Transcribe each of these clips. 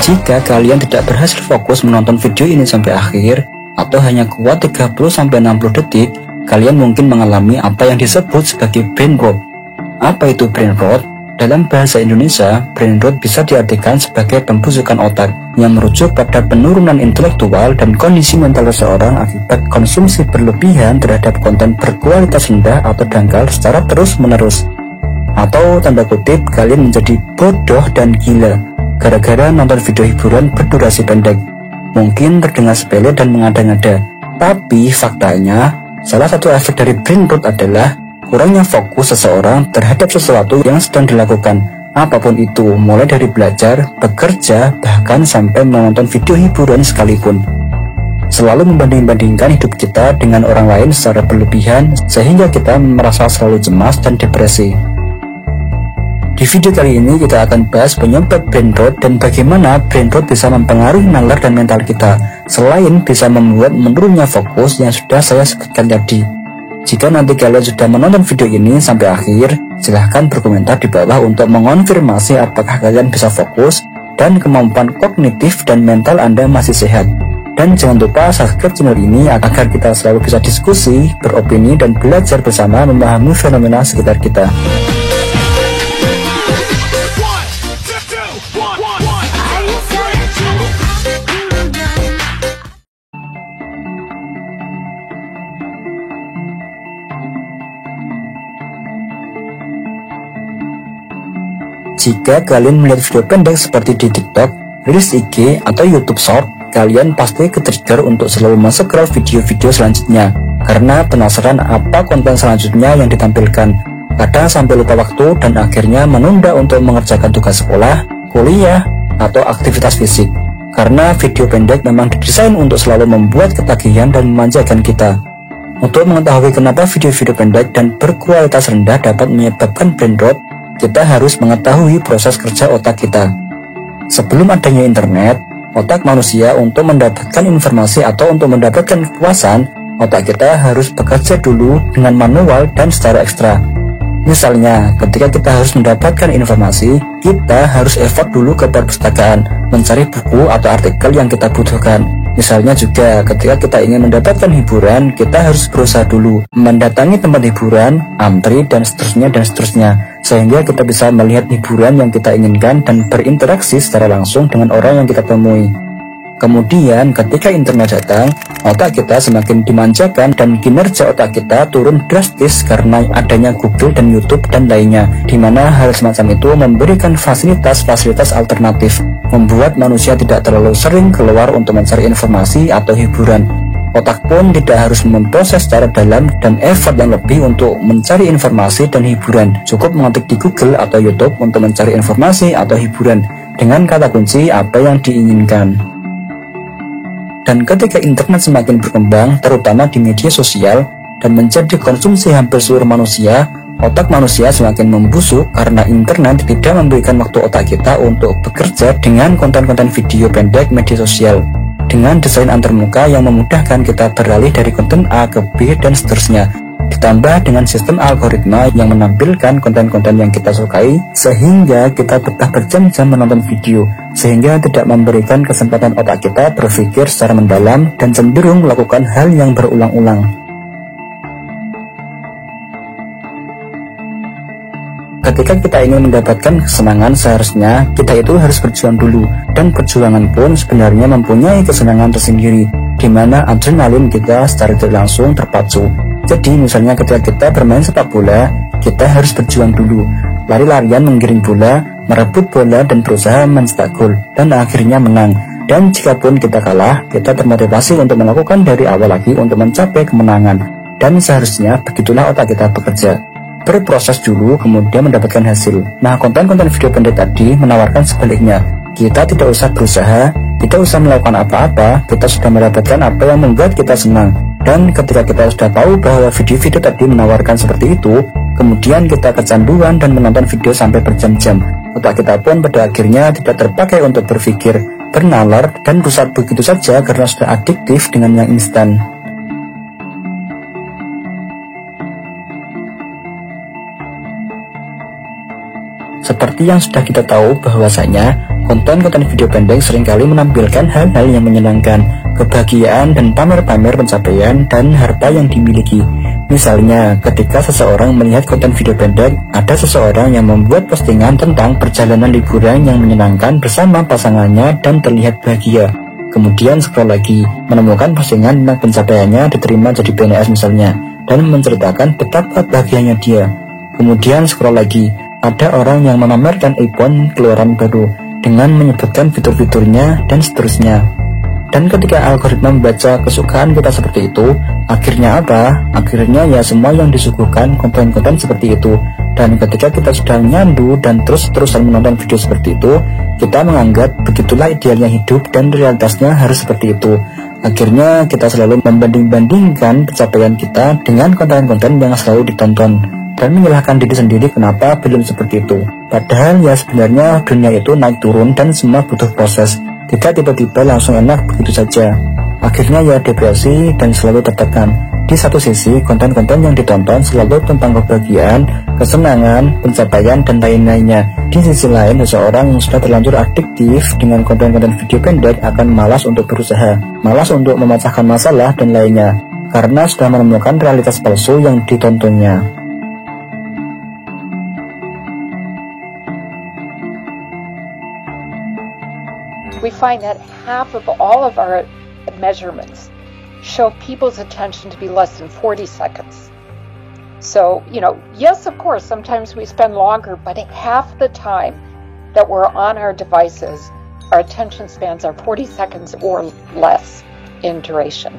Jika kalian tidak berhasil fokus menonton video ini sampai akhir, atau hanya kuat 30-60 detik, kalian mungkin mengalami apa yang disebut sebagai brain rot. Apa itu brain rot? Dalam bahasa Indonesia, brain rot bisa diartikan sebagai pembusukan otak yang merujuk pada penurunan intelektual dan kondisi mental seseorang akibat konsumsi berlebihan terhadap konten berkualitas rendah atau dangkal secara terus-menerus. Atau tanda kutip, kalian menjadi bodoh dan gila gara-gara nonton video hiburan berdurasi pendek. Mungkin terdengar sepele dan mengada-ngada, tapi faktanya, salah satu efek dari brain rot adalah kurangnya fokus seseorang terhadap sesuatu yang sedang dilakukan, apapun itu, mulai dari belajar, bekerja, bahkan sampai menonton video hiburan sekalipun. Selalu membanding-bandingkan hidup kita dengan orang lain secara berlebihan, sehingga kita merasa selalu cemas dan depresi. Di video kali ini kita akan bahas penyebab brain rot dan bagaimana brain rot bisa mempengaruhi nalar dan mental kita, selain bisa membuat menurunnya fokus yang sudah saya sebutkan tadi. Jika nanti kalian sudah menonton video ini sampai akhir, silahkan berkomentar di bawah untuk mengonfirmasi apakah kalian bisa fokus dan kemampuan kognitif dan mental Anda masih sehat. Dan jangan lupa subscribe channel ini agar kita selalu bisa diskusi, beropini, dan belajar bersama memahami fenomena sekitar kita. Jika kalian melihat video pendek seperti di TikTok, Reels IG, atau YouTube Short, kalian pasti ke-trigger untuk selalu men-scroll video-video selanjutnya karena penasaran apa konten selanjutnya yang ditampilkan. Kadang sampai lupa waktu dan akhirnya menunda untuk mengerjakan tugas sekolah, kuliah, atau aktivitas fisik. Karena video pendek memang didesain untuk selalu membuat ketagihan dan memanjakan kita. Untuk mengetahui kenapa video-video pendek dan berkualitas rendah dapat menyebabkan brain rot, kita harus mengetahui proses kerja otak kita. Sebelum adanya internet, otak manusia untuk mendapatkan informasi atau untuk mendapatkan kepuasan, otak kita harus bekerja dulu dengan manual dan secara ekstra. Misalnya, ketika kita harus mendapatkan informasi, kita harus effort dulu ke perpustakaan, mencari buku atau artikel yang kita butuhkan. Misalnya juga, ketika kita ingin mendapatkan hiburan, kita harus berusaha dulu, mendatangi tempat hiburan, antri, dan seterusnya, sehingga kita bisa melihat hiburan yang kita inginkan dan berinteraksi secara langsung dengan orang yang kita temui. Kemudian, ketika internet datang, otak kita semakin dimanjakan dan kinerja otak kita turun drastis karena adanya Google dan YouTube dan lainnya, di mana hal semacam itu memberikan fasilitas-fasilitas alternatif, membuat manusia tidak terlalu sering keluar untuk mencari informasi atau hiburan. Otak pun tidak harus memproses secara dalam dan effort yang lebih untuk mencari informasi dan hiburan. Cukup mengetik di Google atau YouTube untuk mencari informasi atau hiburan dengan kata kunci apa yang diinginkan. Dan ketika internet semakin berkembang, terutama di media sosial, dan menjadi konsumsi hampir seluruh manusia, otak manusia semakin membusuk karena internet tidak memberikan waktu otak kita untuk bekerja dengan konten-konten video pendek media sosial, dengan desain antarmuka yang memudahkan kita beralih dari konten A ke B dan seterusnya, ditambah dengan sistem algoritma yang menampilkan konten-konten yang kita sukai, sehingga kita betah berjam-jam menonton video, sehingga tidak memberikan kesempatan otak kita berpikir secara mendalam dan cenderung melakukan hal yang berulang-ulang. Ketika kita ingin mendapatkan kesenangan, seharusnya kita itu harus berjuang dulu, dan perjuangan pun sebenarnya mempunyai kesenangan tersendiri, di mana adrenalin kita secara tidak langsung terpacu. Jadi misalnya ketika kita bermain sepak bola, kita harus berjuang dulu, lari-larian menggiring bola, merebut bola dan berusaha mencetak gol, dan akhirnya menang. Dan jika pun kita kalah, kita termotivasi untuk melakukan dari awal lagi untuk mencapai kemenangan. Dan seharusnya begitulah otak kita bekerja, berproses dulu kemudian mendapatkan hasil. Nah, konten-konten video pendek tadi menawarkan sebaliknya. Kita tidak usah berusaha, tidak usah melakukan apa-apa, kita sudah mendapatkan apa yang membuat kita senang. Dan ketika kita sudah tahu bahwa video-video tadi menawarkan seperti itu, kemudian kita kecanduan dan menonton video sampai berjam-jam. Otak kita pun pada akhirnya tidak terpakai untuk berpikir, bernalar, dan rusak begitu saja karena sudah adiktif dengan yang instan. Seperti yang sudah kita tahu bahwasanya Konten-konten video pendek seringkali menampilkan hal-hal yang menyenangkan, kebahagiaan, dan pamer-pamer pencapaian dan harta yang dimiliki. Misalnya, ketika seseorang melihat konten video pendek, ada seseorang yang membuat postingan tentang perjalanan liburan yang menyenangkan bersama pasangannya dan terlihat bahagia. Kemudian scroll lagi, menemukan postingan tentang pencapaiannya diterima jadi PNS misalnya, dan menceritakan betapa bahagianya dia. Kemudian scroll lagi, ada orang yang memamerkan iPhone keluaran baru dengan menyebutkan fitur-fiturnya dan seterusnya. Dan ketika algoritma membaca kesukaan kita seperti itu, akhirnya apa? Akhirnya ya semua yang disuguhkan konten-konten seperti itu. Dan ketika kita sudah nyandu dan terus-terusan menonton video seperti itu, kita menganggap begitulah idealnya hidup dan realitasnya harus seperti itu. Akhirnya kita selalu membanding-bandingkan pencapaian kita dengan konten-konten yang selalu ditonton dan menyalahkan diri sendiri kenapa belum seperti itu. Padahal ya sebenarnya dunia itu naik turun dan semua butuh proses. Tidak tiba-tiba langsung enak begitu saja. Akhirnya ya depresi dan selalu tertekan. Di satu sisi, konten-konten yang ditonton selalu tentang kebahagiaan, kesenangan, pencapaian, dan lain-lainnya. Di sisi lain, seseorang yang sudah terlanjur adiktif dengan konten-konten video pendek akan malas untuk berusaha, malas untuk memecahkan masalah, dan lainnya, karena sudah menemukan realitas palsu yang ditontonnya. We find that half of all of our measurements show people's attention to be less than 40 seconds. So, yes, of course, sometimes we spend longer, but half the time that we're on our devices, our attention spans are 40 seconds or less in duration.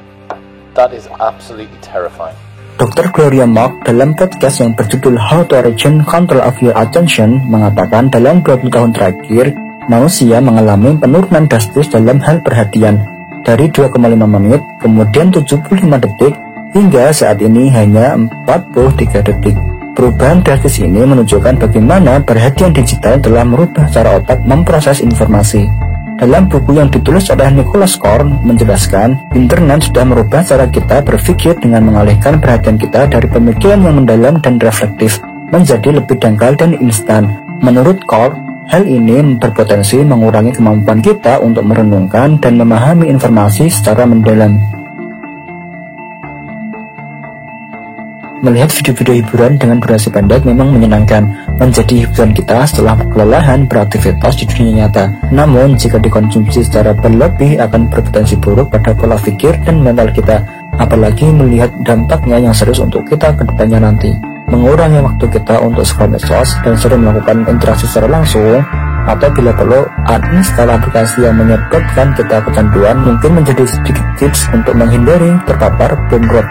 That is absolutely terrifying. Dr. Gloria Mark dalam podcast yang berjudul How to Regain Control of Your Attention mengatakan dalam 20 tahun terakhir, manusia mengalami penurunan drastis dalam hal perhatian dari 2,5 menit, kemudian 75 detik, hingga saat ini hanya 43 detik. Perubahan drastis ini menunjukkan bagaimana perhatian digital telah merubah cara otak memproses informasi. Dalam buku yang ditulis oleh Nicholas Korn menjelaskan, internet sudah merubah cara kita berpikir dengan mengalihkan perhatian kita dari pemikiran yang mendalam dan reflektif menjadi lebih dangkal dan instan. Menurut Korn, hal ini berpotensi mengurangi kemampuan kita untuk merenungkan dan memahami informasi secara mendalam. Melihat video-video hiburan dengan durasi pendek memang menyenangkan, menjadi hiburan kita setelah kelelahan beraktivitas di dunia nyata. Namun, jika dikonsumsi secara berlebih akan berpotensi buruk pada pola pikir dan mental kita, apalagi melihat dampaknya yang serius untuk kita ke depannya nanti. Mengurangi waktu kita untuk scroll medsos dan sering melakukan interaksi secara langsung, atau bila perlu uninstall aplikasi yang menyebabkan kita kecanduan mungkin menjadi sedikit tips untuk menghindari terpapar brain rot.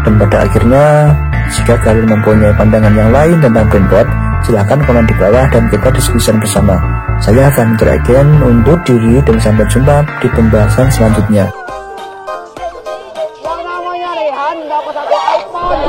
Dan pada akhirnya, jika kalian mempunyai pandangan yang lain tentang brain rot, silahkan komen di bawah dan kita diskusikan bersama. Saya akan undur diri dan sampai jumpa di pembahasan selanjutnya. Yang namanya Rehan dapat satu iPhone.